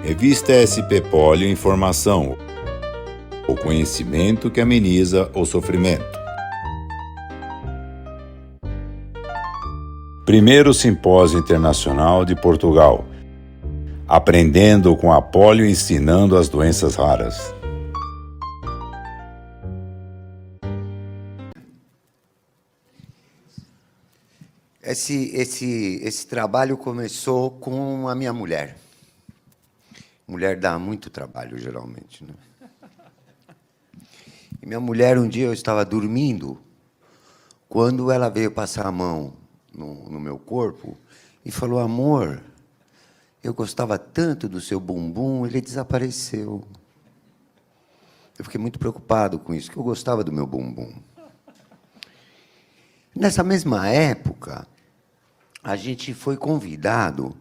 Revista SP Polio Informação. O conhecimento que ameniza o sofrimento. Primeiro Simpósio Internacional de Portugal. Aprendendo com a polio e ensinando as doenças raras. Esse trabalho começou com a minha mulher. Mulher dá muito trabalho, geralmente, né? E minha mulher, um dia eu estava dormindo, quando ela veio passar a mão no meu corpo e falou: amor, eu gostava tanto do seu bumbum, ele desapareceu. Eu fiquei muito preocupado com isso, porque eu gostava do meu bumbum. Nessa mesma época, a gente foi convidado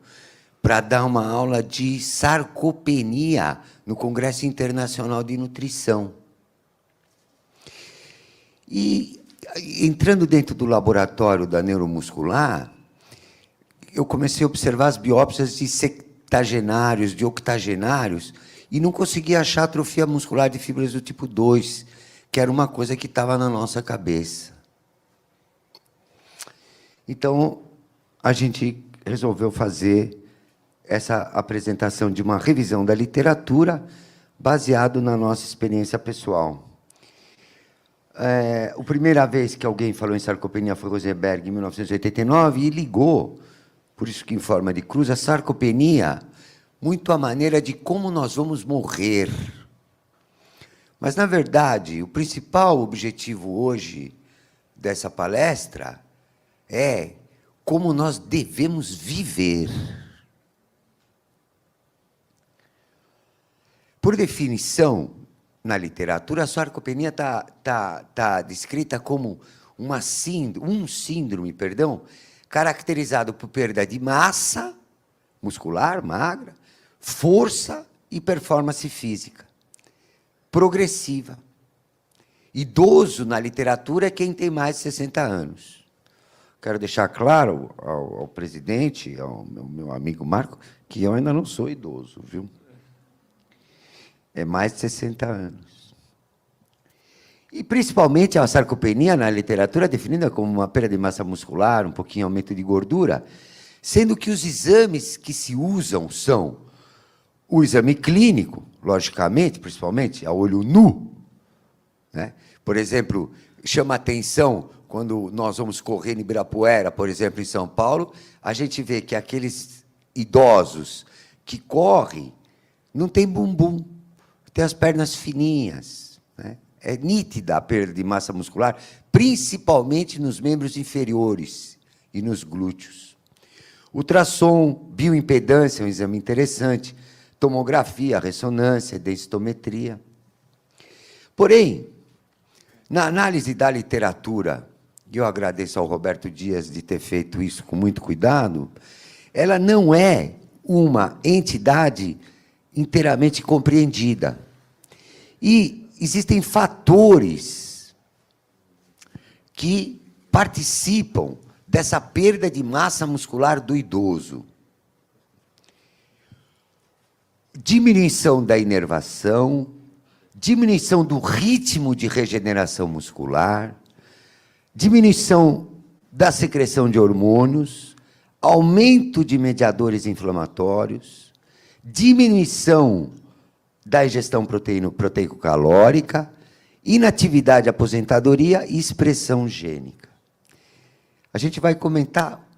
para dar uma aula de sarcopenia no Congresso Internacional de Nutrição. E, entrando dentro do laboratório da neuromuscular, eu comecei a observar as biópsias de septagenários, de octogenários, e não conseguia achar atrofia muscular de fibras do tipo 2, que era uma coisa que estava na nossa cabeça. Então, a gente resolveu fazer essa apresentação de uma revisão da literatura baseado na nossa experiência pessoal. A primeira vez que alguém falou em sarcopenia foi Rosenberg, em 1989, e ligou, por isso que em forma de cruz, a sarcopenia muito à maneira de como nós vamos morrer. Mas, na verdade, o principal objetivo hoje dessa palestra é como nós devemos viver. Por definição, na literatura, a sarcopenia está descrita como um síndrome, caracterizado por perda de massa muscular, magra, força e performance física, progressiva. Idoso, na literatura, é quem tem mais de 60 anos. Quero deixar claro ao presidente, ao meu amigo Marco, que eu ainda não sou idoso, viu? É mais de 60 anos. E, principalmente, a sarcopenia, na literatura, é definida como uma perda de massa muscular, um pouquinho aumento de gordura, sendo que os exames que se usam são o exame clínico, logicamente, principalmente, a olho nu, né? Por exemplo, chama atenção, quando nós vamos correr em Ibirapuera, por exemplo, em São Paulo, a gente vê que aqueles idosos que correm não têm bumbum, tem as pernas fininhas, né? É nítida a perda de massa muscular, principalmente nos membros inferiores e nos glúteos. Ultrassom, bioimpedância é um exame interessante, tomografia, ressonância, densitometria. Porém, na análise da literatura, e eu agradeço ao Roberto Dias de ter feito isso com muito cuidado, ela não é uma entidade inteiramente compreendida. E existem fatores que participam dessa perda de massa muscular do idoso. Diminuição da inervação, diminuição do ritmo de regeneração muscular, diminuição da secreção de hormônios, aumento de mediadores inflamatórios, diminuição da ingestão proteico-calórica, inatividade, aposentadoria e expressão gênica. A gente vai comentar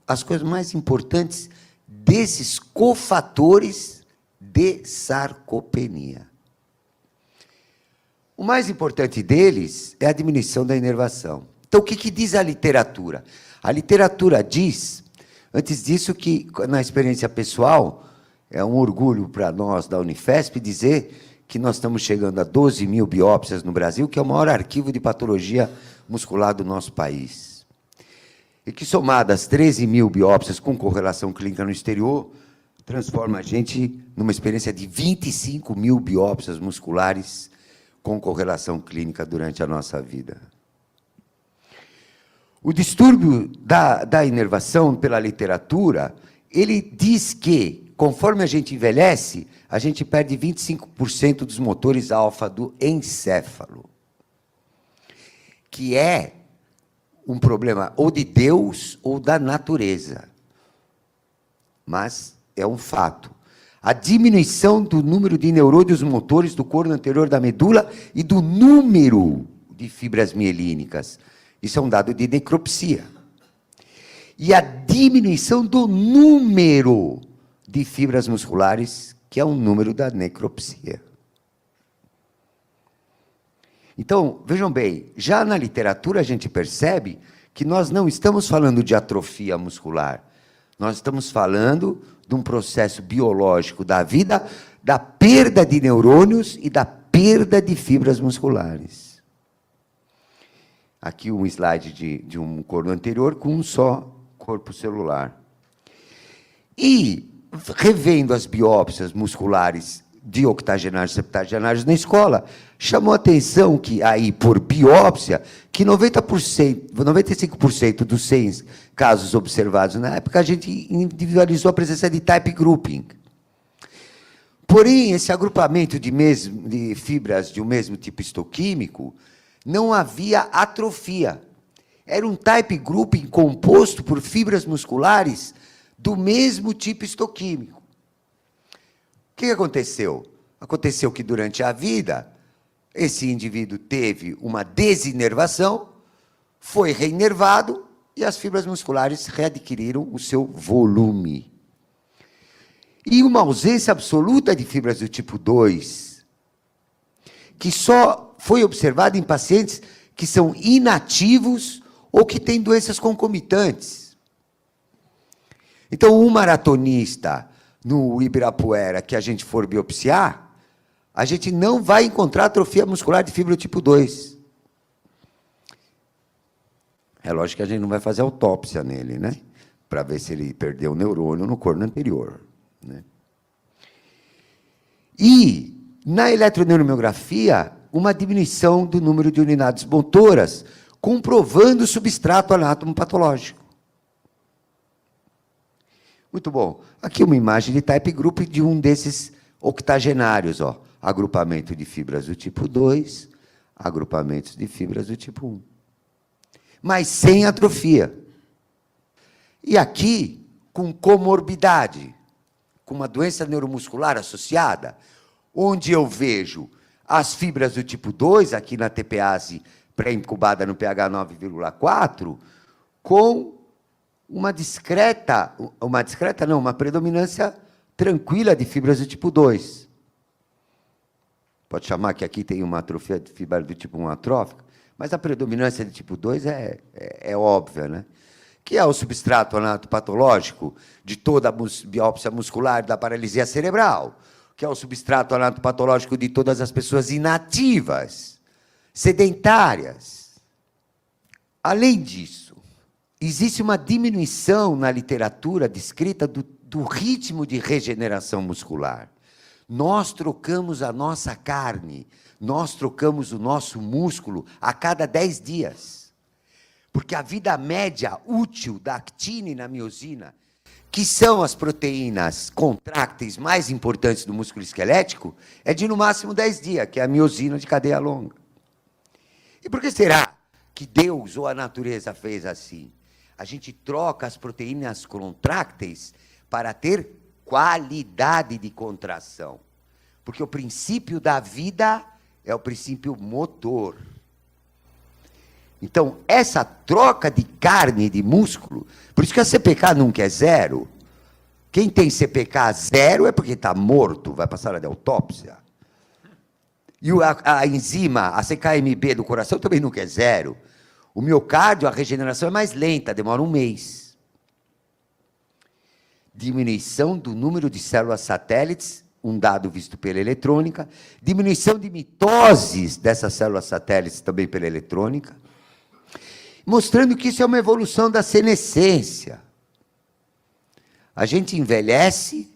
as coisas mais importantes desses cofatores de sarcopenia. O mais importante deles é a diminuição da inervação. Então, o que diz a literatura? A literatura diz, antes disso, que, na experiência pessoal, é um orgulho para nós da Unifesp dizer que nós estamos chegando a 12 mil biópsias no Brasil, que é o maior arquivo de patologia muscular do nosso país. E que, somadas 13 mil biópsias com correlação clínica no exterior, transforma a gente numa experiência de 25 mil biópsias musculares com correlação clínica durante a nossa vida. O distúrbio da inervação, pela literatura, ele diz que conforme a gente envelhece, a gente perde 25% dos motores alfa do encéfalo, que é um problema ou de Deus ou da natureza. Mas é um fato. A diminuição do número de neurônios motores do corno anterior da medula e do número de fibras mielínicas. Isso é um dado de necropsia. E a diminuição do número de fibras musculares, que é um número da necropsia. Então, vejam bem, já na literatura a gente percebe que nós não estamos falando de atrofia muscular. Nós estamos falando de um processo biológico da vida, da perda de neurônios e da perda de fibras musculares. Aqui um slide de um corno anterior com um só corpo celular. E, revendo as biópsias musculares de octogenários e septagenários na escola, chamou a atenção que, aí, por biópsia, que 95% dos 100 casos observados na época, a gente individualizou a presença de type grouping. Porém, esse agrupamento de fibras de um mesmo tipo histoquímico, não havia atrofia. Era um type grouping composto por fibras musculares do mesmo tipo histoquímico. O que aconteceu? Aconteceu que, durante a vida, esse indivíduo teve uma desinervação, foi reinervado e as fibras musculares readquiriram o seu volume. E uma ausência absoluta de fibras do tipo 2, que só foi observada em pacientes que são inativos ou que têm doenças concomitantes. Então, um maratonista no Ibirapuera que a gente for biopsiar, a gente não vai encontrar atrofia muscular de fibra tipo 2. É lógico que a gente não vai fazer autópsia nele, né? Para ver se ele perdeu o neurônio no corno anterior, né? E, na eletroneuromiografia, uma diminuição do número de unidades motoras, comprovando o substrato anatomopatológico. Muito bom. Aqui uma imagem de type group de um desses octogenários, ó. Agrupamento de fibras do tipo 2, agrupamentos de fibras do tipo 1. Mas sem atrofia. E aqui, com comorbidade, com uma doença neuromuscular associada, onde eu vejo as fibras do tipo 2, aqui na TPase pré-incubada no pH 9,4, com uma predominância tranquila de fibras do tipo 2. Pode chamar que aqui tem uma atrofia de fibra do tipo 1 atrófica, mas a predominância de tipo 2 é óbvia, né? Que é o substrato anatopatológico de toda a biópsia muscular da paralisia cerebral, que é o substrato anatopatológico de todas as pessoas inativas, sedentárias. Além disso, existe uma diminuição na literatura descrita do ritmo de regeneração muscular. Nós trocamos a nossa carne, nós trocamos o nosso músculo a cada 10 dias. Porque a vida média útil da actina e na miosina, que são as proteínas contrácteis mais importantes do músculo esquelético, é de no máximo 10 dias, que é a miosina de cadeia longa. E por que será que Deus ou a natureza fez assim? A gente troca as proteínas contrácteis para ter qualidade de contração. Porque o princípio da vida é o princípio motor. Então, essa troca de carne e de músculo, por isso que a CPK nunca é zero. Quem tem CPK zero é porque está morto, vai passar de autópsia. E a enzima, a CKMB do coração também nunca é zero. O miocárdio, a regeneração é mais lenta, demora 1 mês. Diminuição do número de células satélites, um dado visto pela eletrônica. Diminuição de mitoses dessas células satélites também pela eletrônica. Mostrando que isso é uma evolução da senescência. A gente envelhece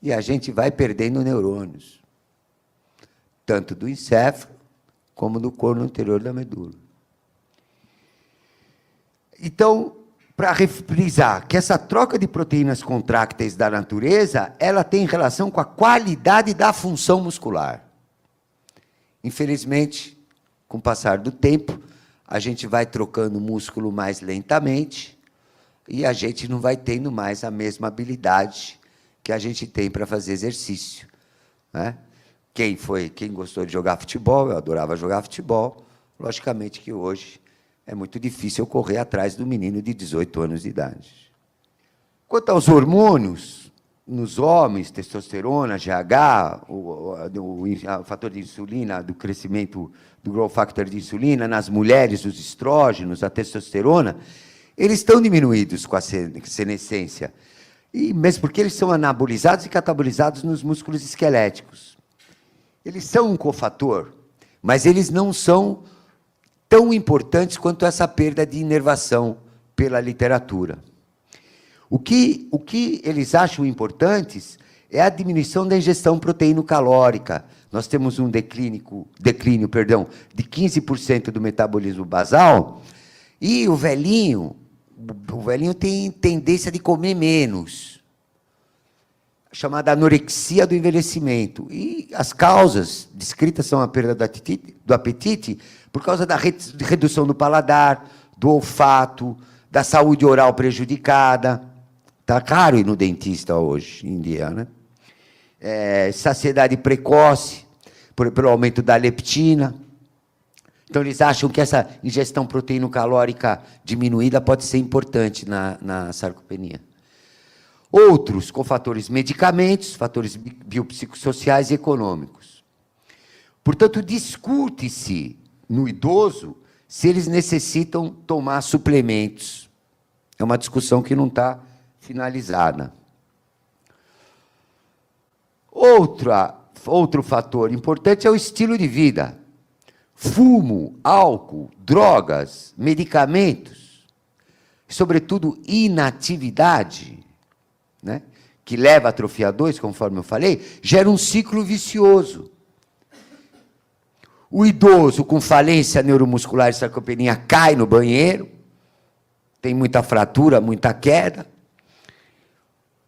e a gente vai perdendo neurônios, tanto do encéfalo como do corno anterior da medula. Então, para refrisar que essa troca de proteínas contrácteis da natureza, ela tem relação com a qualidade da função muscular. Infelizmente, com o passar do tempo, a gente vai trocando músculo mais lentamente e a gente não vai tendo mais a mesma habilidade que a gente tem para fazer exercício, né? Quem gostou de jogar futebol, eu adorava jogar futebol, logicamente que hoje é muito difícil eu correr atrás do menino de 18 anos de idade. Quanto aos hormônios, nos homens, testosterona, GH, o fator de insulina, do crescimento do growth factor de insulina, nas mulheres, os estrógenos, a testosterona, eles estão diminuídos com a senescência, e mesmo porque eles são anabolizados e catabolizados nos músculos esqueléticos. Eles são um cofator, mas eles não são tão importantes quanto essa perda de inervação pela literatura. O que eles acham importantes é a diminuição da ingestão proteíno-calórica. Nós temos um declínio de 15% do metabolismo basal, e o velhinho tem tendência de comer menos, chamada anorexia do envelhecimento. E as causas descritas são a perda do apetite, por causa da redução do paladar, do olfato, da saúde oral prejudicada. Está caro ir no dentista hoje em dia, né? Saciedade precoce, pelo aumento da leptina. Então, eles acham que essa ingestão proteíno-calórica diminuída pode ser importante na sarcopenia. Outros, com fatores medicamentos, fatores biopsicossociais e econômicos. Portanto, discute-se no idoso se eles necessitam tomar suplementos. É uma discussão que não está finalizada. Outro fator importante é o estilo de vida. Fumo, álcool, drogas, medicamentos, sobretudo inatividade, né, que leva a atrofia 2, conforme eu falei, gera um ciclo vicioso. O idoso com falência neuromuscular e sarcopenia cai no banheiro, tem muita fratura, muita queda.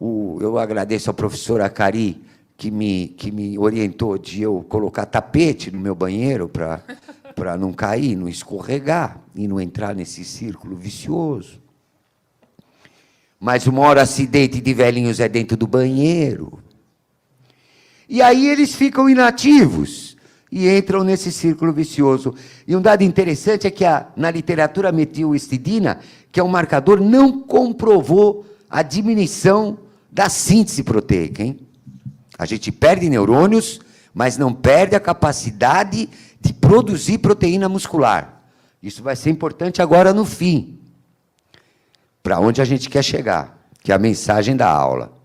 Eu agradeço ao professor Acari, que me orientou de eu colocar tapete no meu banheiro para não cair, não escorregar e não entrar nesse círculo vicioso. Mas o maior acidente de velhinhos é dentro do banheiro. E aí eles ficam inativos e entram nesse círculo vicioso. E um dado interessante é que na literatura metilhistidina, que é um marcador, não comprovou a diminuição da síntese proteica, hein? A gente perde neurônios, mas não perde a capacidade de produzir proteína muscular. Isso vai ser importante agora no fim, para onde a gente quer chegar, que é a mensagem da aula.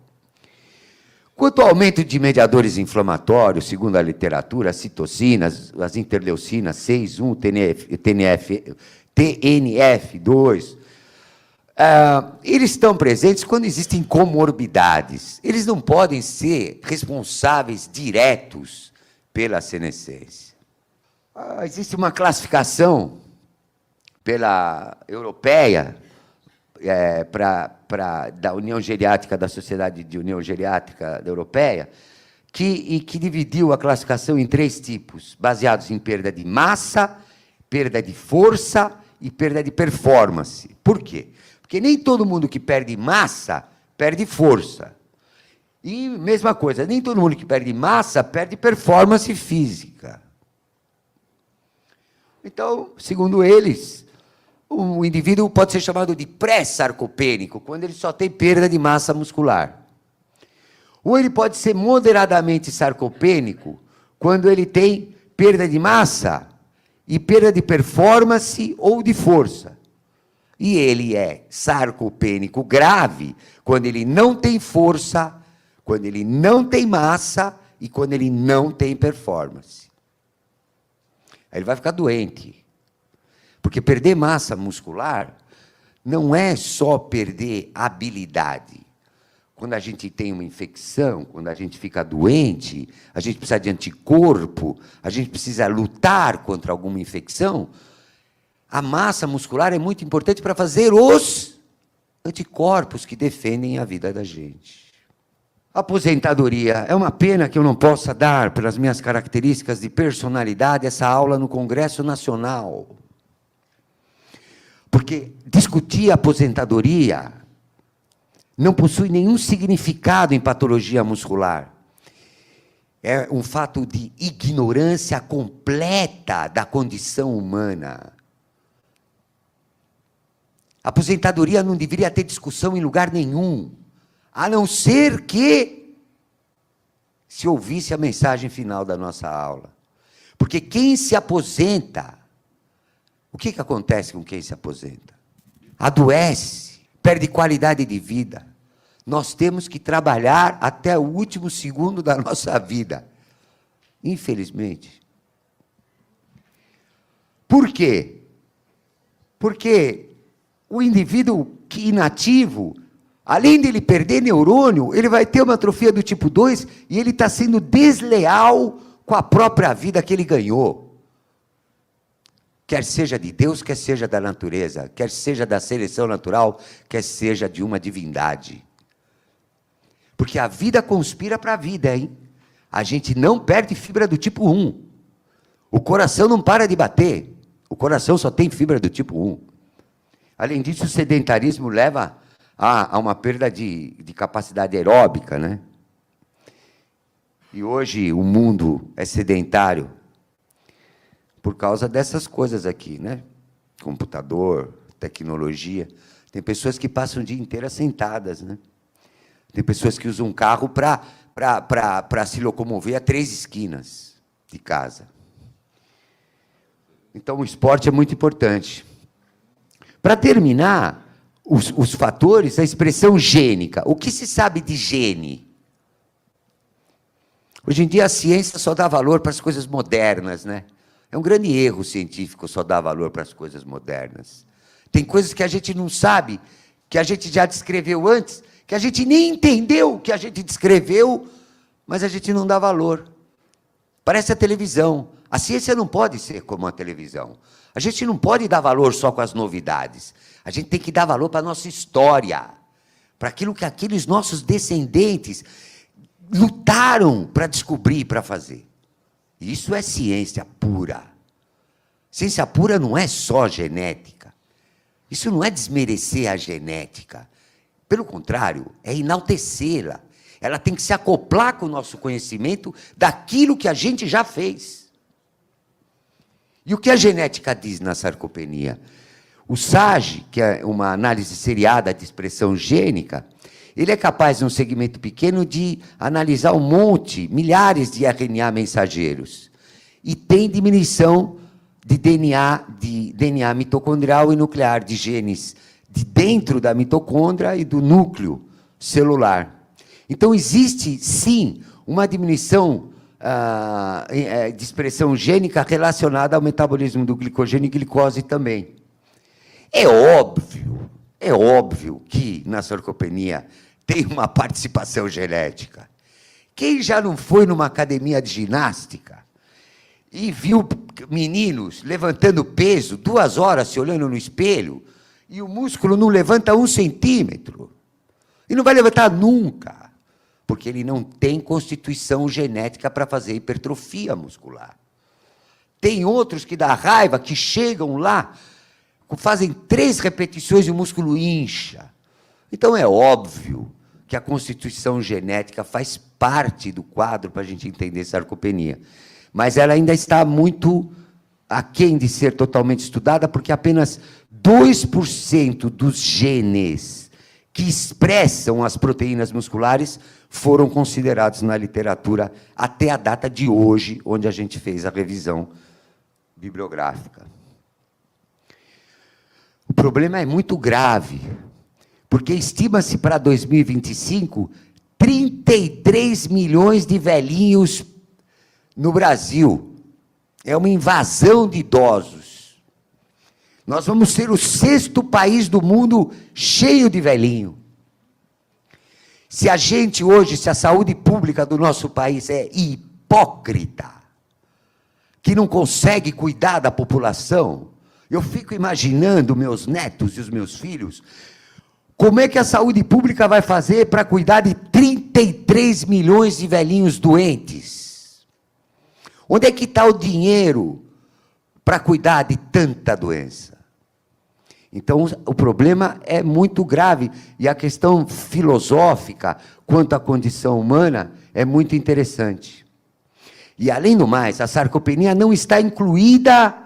Quanto ao aumento de mediadores inflamatórios, segundo a literatura, as citocinas, as interleucinas 6, 1, TNF2, eles estão presentes quando existem comorbidades. Eles não podem ser responsáveis diretos pela senescência. Existe uma classificação pela europeia, da União Geriátrica, da Sociedade de União Geriátrica Europeia, que dividiu a classificação em 3 tipos, baseados em perda de massa, perda de força e perda de performance. Por quê? Porque nem todo mundo que perde massa perde força. E, mesma coisa, nem todo mundo que perde massa perde performance física. Então, segundo eles, o indivíduo pode ser chamado de pré-sarcopênico, quando ele só tem perda de massa muscular. Ou ele pode ser moderadamente sarcopênico, quando ele tem perda de massa e perda de performance ou de força. E ele é sarcopênico grave quando ele não tem força, quando ele não tem massa e quando ele não tem performance. Aí ele vai ficar doente. Porque perder massa muscular não é só perder habilidade. Quando a gente tem uma infecção, quando a gente fica doente, a gente precisa de anticorpo, a gente precisa lutar contra alguma infecção. A massa muscular é muito importante para fazer os anticorpos que defendem a vida da gente. Aposentadoria. É uma pena que eu não possa dar, pelas minhas características de personalidade, essa aula no Congresso Nacional. Porque discutir aposentadoria não possui nenhum significado em patologia muscular. É um fato de ignorância completa da condição humana. A aposentadoria não deveria ter discussão em lugar nenhum, a não ser que se ouvisse a mensagem final da nossa aula. Porque quem se aposenta, o que acontece com quem se aposenta? Adoece, perde qualidade de vida. Nós temos que trabalhar até o último segundo da nossa vida. Infelizmente. Por quê? Porque o indivíduo inativo, além de ele perder neurônio, ele vai ter uma atrofia do tipo 2 e ele está sendo desleal com a própria vida que ele ganhou. Quer seja de Deus, quer seja da natureza, quer seja da seleção natural, quer seja de uma divindade. Porque a vida conspira para a vida, hein? A gente não perde fibra do tipo 1. O coração não para de bater. O coração só tem fibra do tipo 1. Além disso, o sedentarismo leva a uma perda de capacidade aeróbica, né? E hoje o mundo é sedentário por causa dessas coisas aqui, né? Computador, tecnologia. Tem pessoas que passam o dia inteiro sentadas, né? Tem pessoas que usam um carro para se locomover a 3 esquinas de casa. Então, o esporte é muito importante. Para terminar, os fatores, a expressão gênica. O que se sabe de gene? Hoje em dia, a ciência só dá valor para as coisas modernas, né? É um grande erro científico só dar valor para as coisas modernas. Tem coisas que a gente não sabe, que a gente já descreveu antes, que a gente nem entendeu que a gente descreveu, mas a gente não dá valor. Parece a televisão. A ciência não pode ser como a televisão. A gente não pode dar valor só com as novidades. A gente tem que dar valor para a nossa história, para aquilo que aqueles nossos descendentes lutaram para descobrir, para fazer. Isso é ciência pura. Ciência pura não é só genética. Isso não é desmerecer a genética. Pelo contrário, é enaltecê-la. Ela tem que se acoplar com o nosso conhecimento daquilo que a gente já fez. E o que a genética diz na sarcopenia? O SAGE, que é uma análise seriada de expressão gênica, ele é capaz, num segmento pequeno, de analisar milhares de RNA mensageiros. E tem diminuição de DNA mitocondrial e nuclear, de genes de dentro da mitocôndria e do núcleo celular. Então, existe, sim, uma diminuição de expressão gênica relacionada ao metabolismo do glicogênio e glicose também. É óbvio que na sarcopenia tem uma participação genética. Quem já não foi numa academia de ginástica e viu meninos levantando peso 2 horas se olhando no espelho e o músculo não levanta 1 centímetro? E não vai levantar nunca, porque ele não tem constituição genética para fazer hipertrofia muscular. Tem outros que dá raiva, que chegam lá, fazem 3 repetições e o músculo incha. Então, é óbvio que a constituição genética faz parte do quadro para a gente entender sarcopenia. Mas ela ainda está muito aquém de ser totalmente estudada, porque apenas 2% dos genes que expressam as proteínas musculares foram considerados na literatura até a data de hoje, onde a gente fez a revisão bibliográfica. O problema é muito grave, porque estima-se para 2025 33 milhões de velhinhos no Brasil. É uma invasão de idosos. Nós vamos ser o 6º país do mundo cheio de velhinho. Se a gente hoje, se a saúde pública do nosso país é hipócrita, que não consegue cuidar da população, eu fico imaginando meus netos e os meus filhos Como é que a saúde pública vai fazer para cuidar de 33 milhões de velhinhos doentes? Onde é que está o dinheiro para cuidar de tanta doença? Então, o problema é muito grave, e a questão filosófica quanto à condição humana é muito interessante. E, além do mais, a sarcopenia não está incluída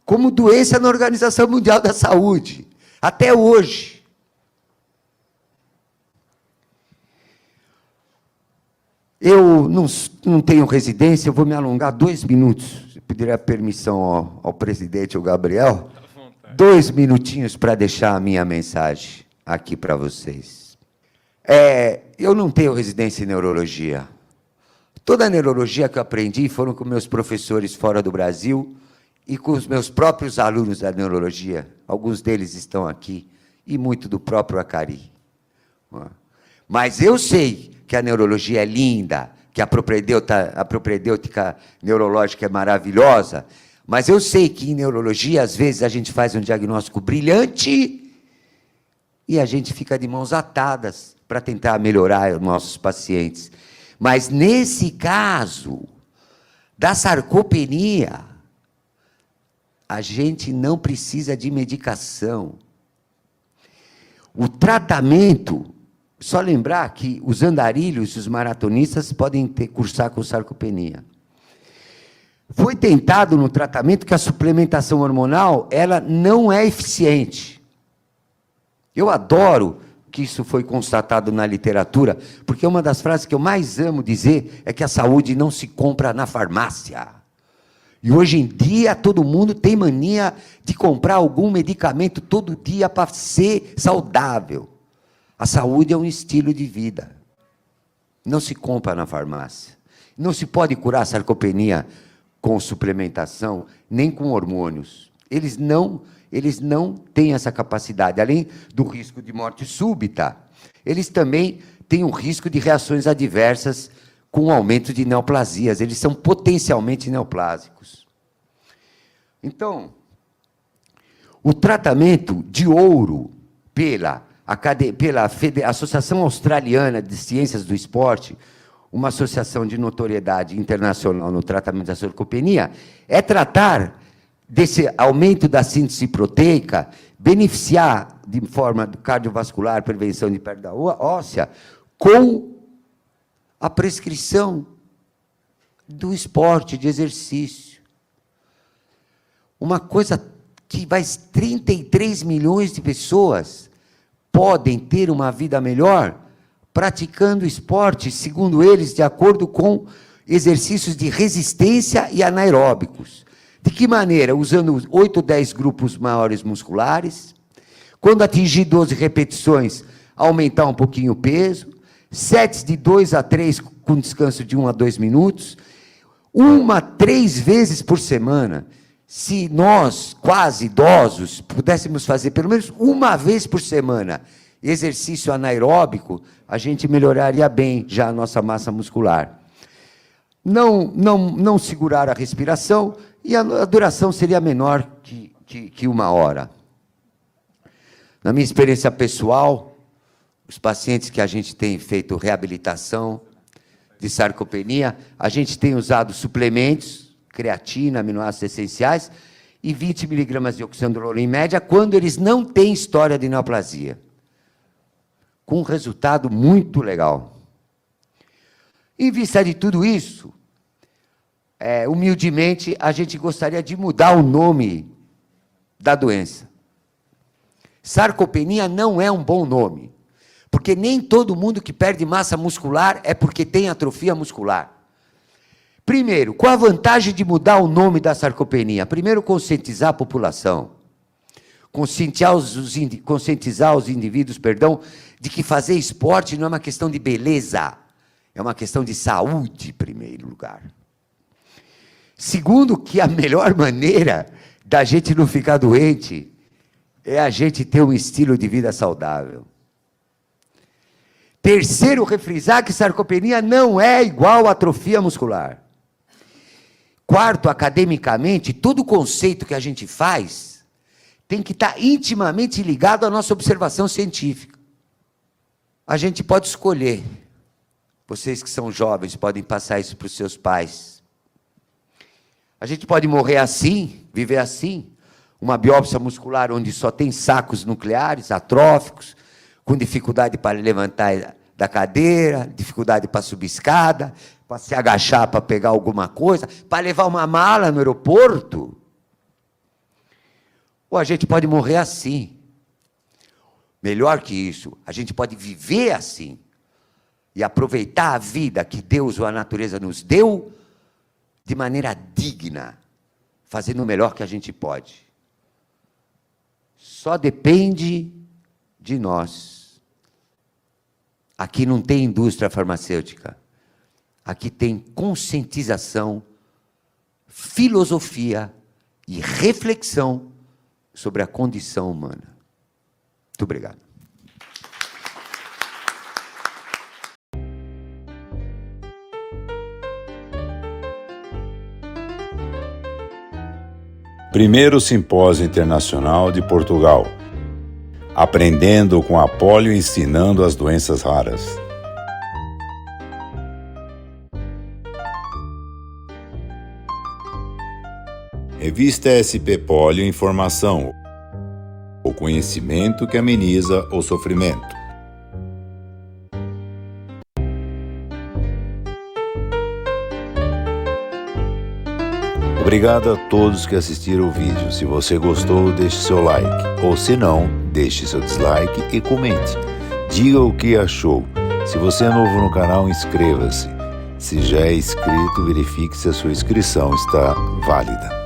como doença na Organização Mundial da Saúde, até hoje. Eu não tenho residência, eu vou me alongar 2 minutos. Eu pediria permissão ao presidente, ao Gabriel, 2 minutinhos para deixar a minha mensagem aqui para vocês. Eu não tenho residência em neurologia. Toda a neurologia que eu aprendi foram com meus professores fora do Brasil e com os meus próprios alunos da neurologia. Alguns deles estão aqui, e muito do próprio Acari. Mas eu sei que a neurologia é linda, que a propedêutica neurológica é maravilhosa, mas eu sei que em neurologia, às vezes, a gente faz um diagnóstico brilhante e a gente fica de mãos atadas para tentar melhorar os nossos pacientes. Mas, nesse caso da sarcopenia, a gente não precisa de medicação. O tratamento... Só lembrar que os andarilhos e os maratonistas podem cursar com sarcopenia. Foi tentado no tratamento que a suplementação hormonal ela não é eficiente. Eu adoro que isso foi constatado na literatura, porque uma das frases que eu mais amo dizer é que a saúde não se compra na farmácia. E hoje em dia todo mundo tem mania de comprar algum medicamento todo dia para ser saudável. A saúde é um estilo de vida. Não se compra na farmácia. Não se pode curar a sarcopenia com suplementação, nem com hormônios. Eles não têm essa capacidade. Além do risco de morte súbita, eles também têm o risco de reações adversas com o aumento de neoplasias. Eles são potencialmente neoplásicos. Então, o tratamento de ouro pela Associação Australiana de Ciências do Esporte, uma associação de notoriedade internacional no tratamento da sarcopenia, é tratar desse aumento da síntese proteica, beneficiar de forma cardiovascular, prevenção de perda óssea, com a prescrição do esporte, de exercício. Uma coisa que vai 33 milhões de pessoas podem ter uma vida melhor praticando esporte, segundo eles, de acordo com exercícios de resistência e anaeróbicos. De que maneira? Usando 8 ou 10 grupos maiores musculares, quando atingir 12 repetições, aumentar um pouquinho o peso, sets de 2 a 3 com descanso de 1 a 2 minutos, 1 a 3 vezes por semana. Se nós, quase idosos, pudéssemos fazer pelo menos 1 vez por semana exercício anaeróbico, a gente melhoraria bem já a nossa massa muscular. Não segurar a respiração, e a duração seria menor que 1 hora. Na minha experiência pessoal, os pacientes que a gente tem feito reabilitação de sarcopenia, a gente tem usado suplementos, creatina, aminoácidos essenciais, e 20 miligramas de oxandrolona em média, quando eles não têm história de neoplasia. Com um resultado muito legal. Em vista de tudo isso, humildemente, a gente gostaria de mudar o nome da doença. Sarcopenia não é um bom nome, porque nem todo mundo que perde massa muscular é porque tem atrofia muscular. Primeiro, qual a vantagem de mudar o nome da sarcopenia? Primeiro, conscientizar a população. Conscientizar os indivíduos, de que fazer esporte não é uma questão de beleza, é uma questão de saúde, em primeiro lugar. Segundo, que a melhor maneira da gente não ficar doente é a gente ter um estilo de vida saudável. Terceiro, refrisar que sarcopenia não é igual a atrofia muscular. Quarto, academicamente, todo conceito que a gente faz tem que estar intimamente ligado à nossa observação científica. A gente pode escolher. Vocês que são jovens podem passar isso para os seus pais. A gente pode morrer assim, viver assim, uma biópsia muscular onde só tem sacos nucleares, atróficos, com dificuldade para levantar da cadeira, dificuldade para subir escada, para se agachar para pegar alguma coisa, para levar uma mala no aeroporto. Ou a gente pode morrer assim. Melhor que isso, a gente pode viver assim e aproveitar a vida que Deus ou a natureza nos deu de maneira digna, fazendo o melhor que a gente pode. Só depende de nós. Aqui não tem indústria farmacêutica. Aqui tem conscientização, filosofia e reflexão sobre a condição humana. Muito obrigado. Primeiro Simpósio Internacional de Portugal. Aprendendo com a polio e ensinando as doenças raras. Revista SP Polio Informação. O conhecimento que ameniza o sofrimento. Obrigado a todos que assistiram o vídeo. Se você gostou, deixe seu like. Ou se não, deixe seu dislike e comente. Diga o que achou. Se você é novo no canal, inscreva-se. Se já é inscrito, verifique se a sua inscrição está válida.